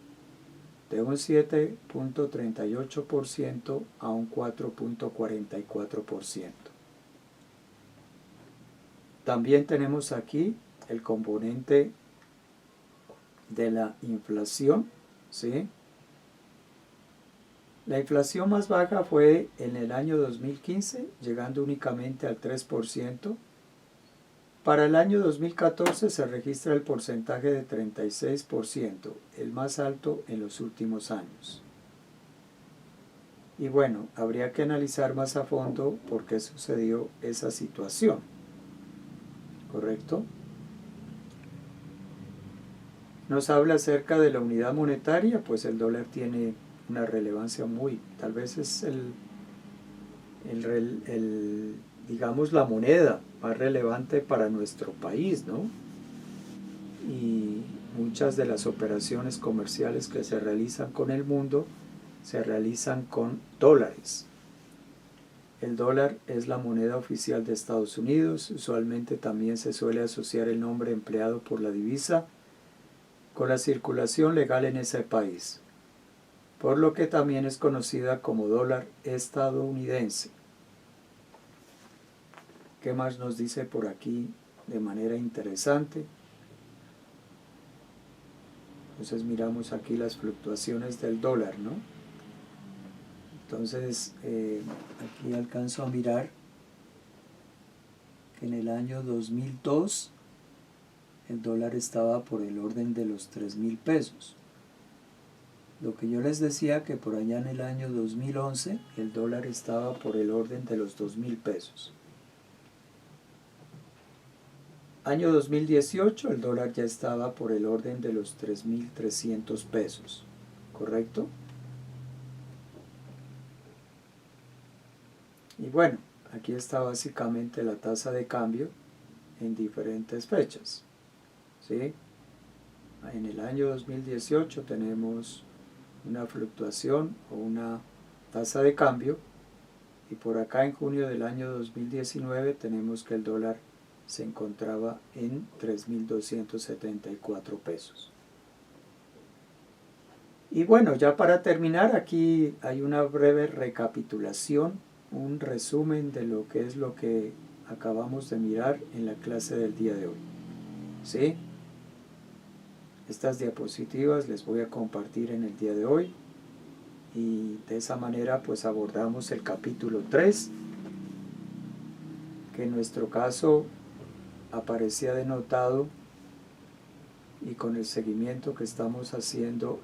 [SPEAKER 1] de un 7.38% a un 4.44%. También tenemos aquí el componente de la inflación, ¿sí? La inflación más baja fue en el año 2015, llegando únicamente al 3%. Para el año 2014 se registra el porcentaje de 36%, el más alto en los últimos años. Y bueno, habría que analizar más a fondo por qué sucedió esa situación, ¿correcto? Nos habla acerca de la unidad monetaria, pues el dólar tiene una relevancia tal vez es digamos la moneda más relevante para nuestro país, ¿no? Y muchas de las operaciones comerciales que se realizan con el mundo se realizan con dólares. El dólar es la moneda oficial de Estados Unidos. Usualmente también se suele asociar el nombre empleado por la divisa con la circulación legal en ese país, por lo que también es conocida como dólar estadounidense. ¿Qué más nos dice por aquí de manera interesante? Entonces miramos aquí las fluctuaciones del dólar, ¿no? Entonces aquí alcanzo a mirar que en el año 2002 el dólar estaba por el orden de los 3.000 pesos. Lo que yo les decía que por allá en el año 2011 el dólar estaba por el orden de los 2.000 pesos. Año 2018 el dólar ya estaba por el orden de los 3.300 pesos, ¿correcto? Y bueno, aquí está básicamente la tasa de cambio en diferentes fechas, ¿sí? En el año 2018 tenemos una fluctuación o una tasa de cambio, y por acá en junio del año 2019 tenemos que el dólar se encontraba en 3.274 pesos. Y bueno, ya para terminar, aquí hay una breve recapitulación, un resumen de lo que acabamos de mirar en la clase del día de hoy, ¿sí? Estas diapositivas les voy a compartir en el día de hoy, y de esa manera pues abordamos el capítulo 3, que en nuestro caso aparecía denotado, y con el seguimiento que estamos haciendo